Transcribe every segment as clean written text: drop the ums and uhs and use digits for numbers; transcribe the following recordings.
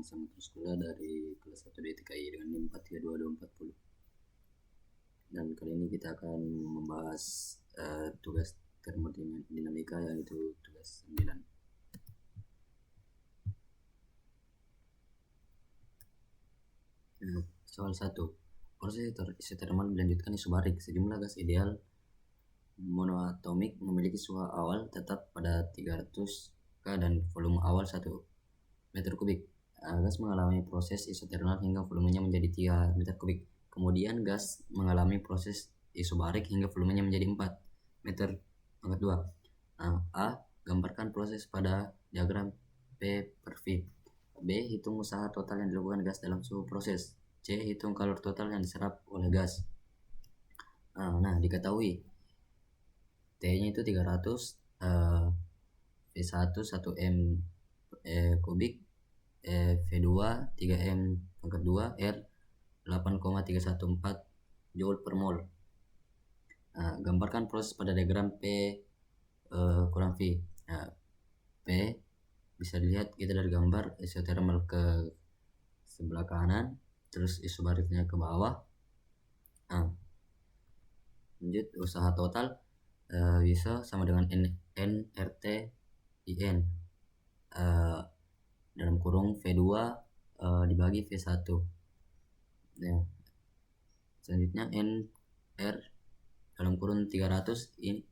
sama terus kuliah dari kelas 1 DTKI dengan NIM 432240. Dan kali ini kita akan membahas tugas termodinamika, yaitu tugas 9. Soal 1. Proses isotermal dilanjutkan isobarik. Sejumlah gas ideal monoatomik memiliki suhu awal tetap pada 300 K dan volume awal 1 meter kubik. Gas mengalami proses isothermal hingga volumenya menjadi 3 meter kubik. Kemudian gas mengalami proses isobarik hingga volumenya menjadi 4 meter pangkat 2. A. Gambarkan proses pada diagram P per V. B. Hitung usaha total yang dilakukan gas dalam suhu proses. C. Hitung kalori total yang diserap oleh gas. Nah, diketahui T-nya itu 300, V1 1 M kubik, V2 3 M pangkat 2, R 8,314 Joule per mol. Gambarkan proses pada diagram P kurang V. P bisa dilihat kita dari gambar isothermal ke sebelah kanan, terus isobariknya ke bawah. Lanjut, usaha total bisa sama dengan NRT IN dalam kurung V2 dibagi V1. Ya. Selanjutnya NR dalam kurun 300 in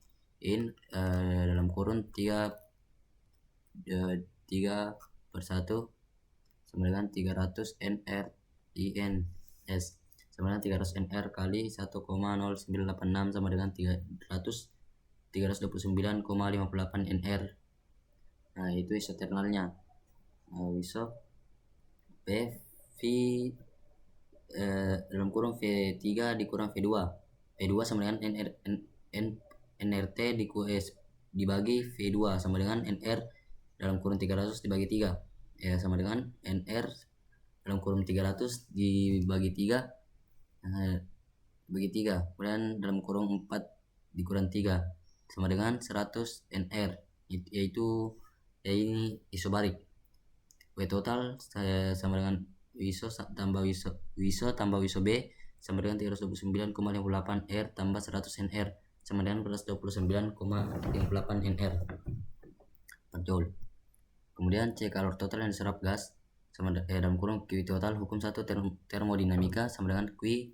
dalam kurun 3 per 1 sama dengan 300 NR INS sama dengan 300 NR kali 1,0986 sama dengan 329,58 NR. Nah, itu isothermalnya. Iso P V dalam kurung V3 dikurang V2. V2 sama dengan NRT dibagi V2 sama dengan NR dalam kurung 300 dibagi 3. Ya, sama dengan NR dalam kurung 300 dibagi 3 bagi 3. Kemudian dalam kurung 4 dikurang 3 sama dengan 100 NR, yaitu ini isobarik. W total sama dengan WISO tambah WISO B sama dengan 329,58 R tambah 100 NR sama dengan 429,58 NR per joule. Kemudian C kalori total yang diserap gas sama dalam kurung Q total hukum 1 termodinamika sama dengan Q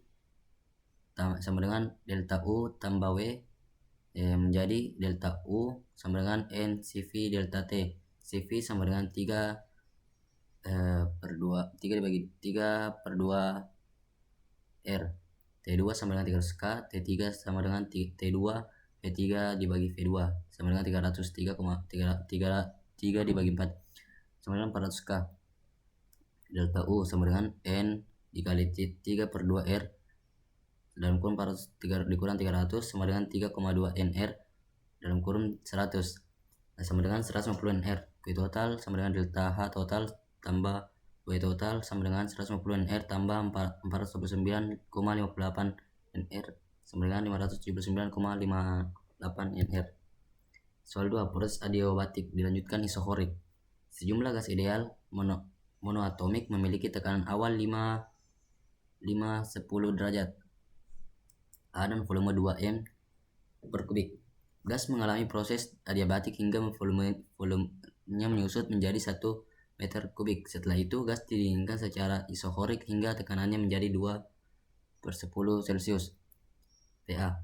sama dengan delta U tambah W menjadi delta U sama dengan N CV delta T. CV sama dengan 3 per 2 dibagi 3 per 2 R. T2 sama dengan 300 K. T3 sama dengan T2 V3 dibagi V2 sama dengan 303 dibagi 4 sama dengan 400 K. Delta U sama dengan N dikali 3 per 2 R dalam kurun 403 dikurang 300 sama dengan 3,2 NR dalam kurun 100 sama dengan 150 NR. Q total sama dengan delta H total tambah W total sama dengan 150 NR tambah 429,58 NR sama dengan 579,58 NR. Soal 2. Proses adiabatik dilanjutkan isohorik. Sejumlah gas ideal monoatomik memiliki tekanan awal 5-10 derajat A dan volume 2 M per kubik. Gas mengalami proses adiabatik hingga volumenya menyusut menjadi 1 meter kubik. Setelah itu gas didinginkan secara isohorik hingga tekanannya menjadi 2 per 10 Celcius. PA.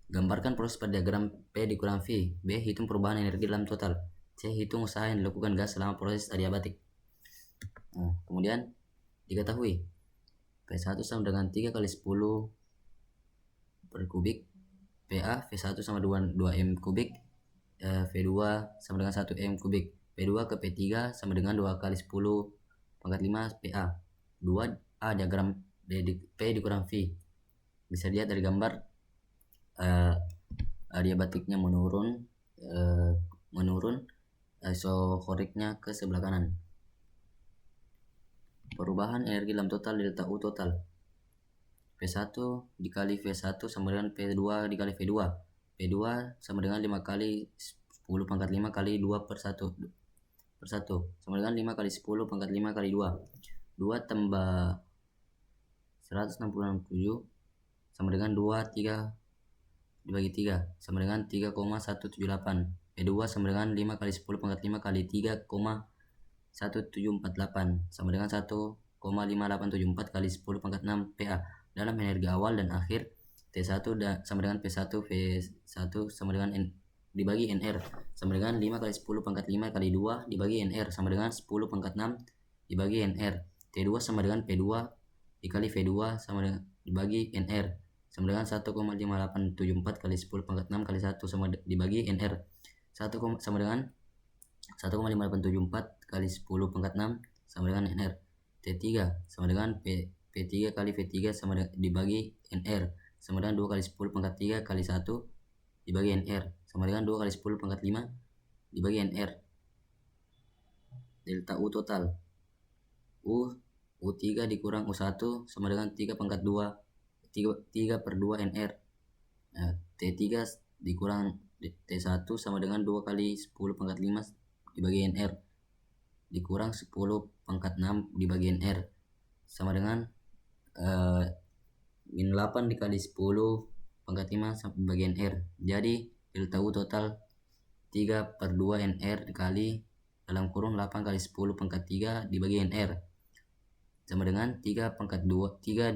Gambarkan proses pada diagram P dikurang V. B. Hitung perubahan energi dalam total. C. Hitung usaha yang dilakukan gas selama proses adiabatik. Kemudian diketahui P1 sama dengan 3 kali 10 per kubik. PA V1 sama 2 M kubik. V2 sama dengan 1 M kubik. P2 ke P3 sama dengan 2 kali 10 pangkat 5 PA. 2A diagram P dikurang V. Bisa dilihat dari gambar adiabatiknya menurun, isohoriknya ke sebelah kanan. Perubahan energi dalam total delta U total. P1 dikali V1 sama dengan P2 dikali V2. P2 sama dengan 5 kali 10 pangkat 5 kali 2 per 1 per 1 sama dengan 5 kali 10 pangkat 5 kali 2. 2 tambah 167 sama dengan 2, 3 dibagi 3 sama dengan 3,178. P2 sama dengan 5 kali 10 pangkat 5 kali 3,1748 sama dengan 1,5874 kali 10 pangkat 6 PA. Dalam energi awal dan akhir T1 sama dengan P1 V1 sama dengan N dibagi NR sama dengan 5 kali 10 pangkat 5 kali 2 dibagi NR sama dengan 10 pangkat 6 dibagi NR. T2 sama dengan P2 dikali V2 sama dengan dibagi NR sama dengan 1,5874 kali 10 pangkat 6 kali 1 sama dibagi NR 1 sama dengan 1,5874 kali 10 pangkat 6 sama dengan NR. T3 sama dengan P3 kali V3 sama dengan dibagi NR sama dengan 2 kali 10 pangkat 3 kali 1 dibagi NR sama dengan 2 kali 10 pangkat 5 dibagi NR. Delta U total U3 dikurang U1 sama dengan 3 pangkat 2 3 per 2 NR. Nah, T3 dikurang T1 sama dengan 2 kali 10 pangkat 5 dibagi NR dikurang 10 pangkat 6 dibagi NR sama dengan min 8 dikali 10 pangkat 5 dibagi NR. Jadi delta U total 3 per 2 NR dikali dalam kurung 8 kali 10 pangkat 3 dibagi NR sama dengan 3 pangkat 2 3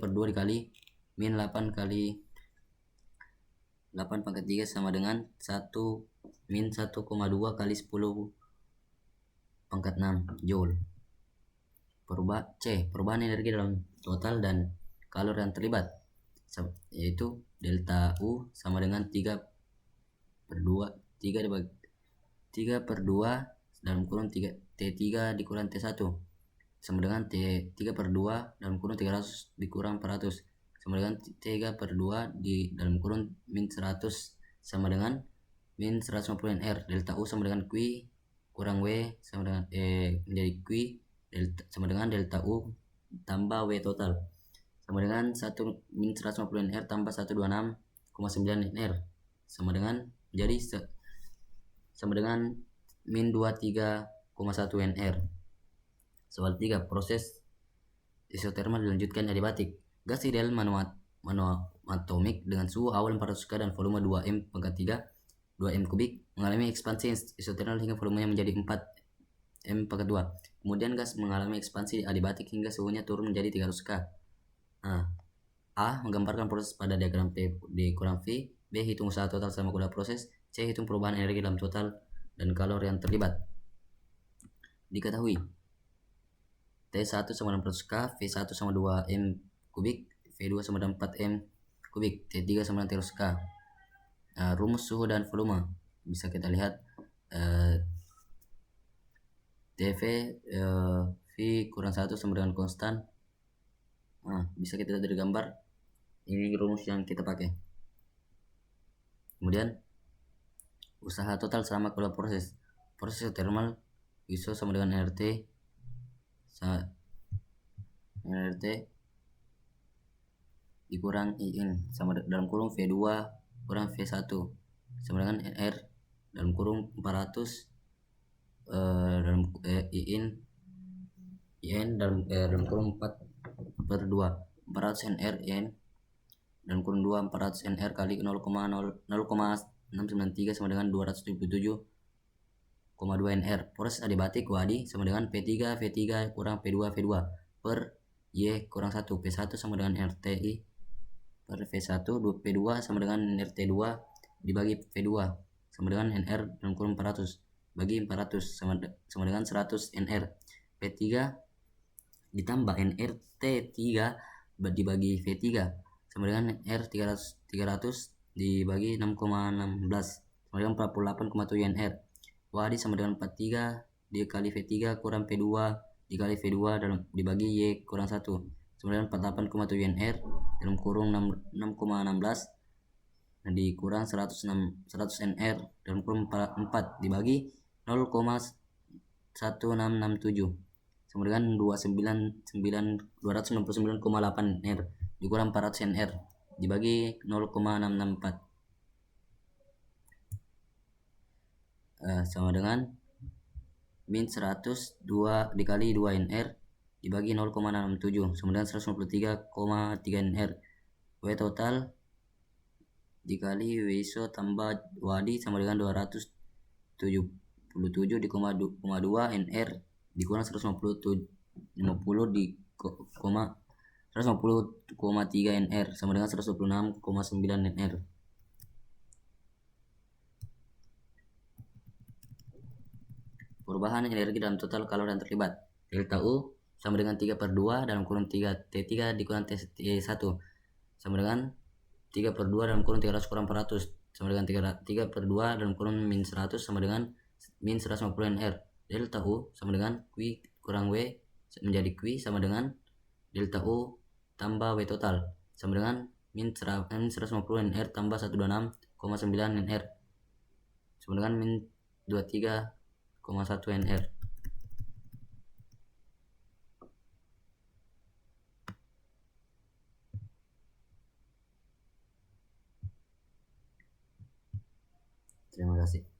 per 2 dikali min 8 kali 8 pangkat 3 sama dengan 1 min 1,2 kali 10 pangkat 6 Joule. Perubahan energi dalam total dan kalori yang terlibat, yaitu delta U sama dengan 3 per 2 3 per 2 dalam kurung T3 dikurang T1 sama dengan T3 per 2 dalam kurung 300 dikurang 400 sama dengan 3 per 2 di dalam kurung min 100 sama dengan min 150 NR. Delta U sama dengan Q kurang W sama dengan menjadi Q sama dengan delta U tambah W total sama dengan 1 min 150 NR tambah 126,9 NR sama dengan menjadi sama dengan min 23,1 NR. Soal 3, proses isotermal dilanjutkan adiabatik. Gas ideal monoatomik dengan suhu awal 400 K dan volume 2M pangkat 3 2M kubik mengalami ekspansi isotermal hingga volumenya menjadi 4M pangkat 2. Kemudian gas mengalami ekspansi adiabatik hingga suhunya turun menjadi 300 K. A. Menggambarkan proses pada diagram P dikurang V. B. Hitung usaha total selama kuliah proses. C. Hitung perubahan energi dalam total dan kalori yang terlibat. Diketahui T1 sama dengan 400 K, V1 sama 2M kubik, V2 sama dengan 4M kubik, T3 sama dengan 300 K. Rumus suhu dan volume bisa kita lihat TV V kurang 1 sama dengan konstan. Bisa kita lihat dari gambar, ini rumus yang kita pakai. Kemudian usaha total selama kuliah proses thermal ISO sama dengan NRT dikurang IN sama dalam kurung V2 kurang V1 sama dengan NR dalam kurung 400 dalam IN dalam kurung 4 per 2 400 NR IN dalam kurung 2 400 NR kali 0,693 sama dengan 277,2 NR. Proses adiabatik Wadi sama dengan P3 V3 kurang P2 V2 per Y kurang 1 P1 sama dengan RTI per V1 P2 sama dengan RT2 dibagi V2 sama dengan NR dalam kurung 400 bagi 400 sama dengan 100 NR. P3 ditambah NRT3 dibagi V3 sama dengan R 300 dibagi 6,16 sama dengan 48,7 NR. Wadi sama dengan 43 dikali V3 kurang P2 dikali V2 dalam dibagi Y kurang 1 sama dengan 48,7 NR dalam kurung 6,16 dikurang 100 NR dalam kurung 4 dibagi 0,1667 sama dengan 299,8 NR dikurang 400 NR dibagi 0,664 sama dengan min 100 2 dikali 2 NR dibagi 0,67 sama dengan 153,3 NR. W total dikali WISO tambah Wadi sama dengan 277 di 2 NR dikurang 150 di 150,3 NR sama dengan 126,9 NR. Perubahan energi dalam total kalori yang terlibat. Delta U sama dengan 3/2 dalam kurung 3T3 dikurang T1 sama dengan 3/2 dalam kurung 300 kurang 400 sama dengan 3/2 dalam kurung min 100 sama dengan min 150 NR. Delta U sama dengan Q kurang W menjadi Q sama dengan delta U tambah W total sama dengan min 150 NR tambah 126,9 NR sama dengan min 23,1 NR. Terima kasih.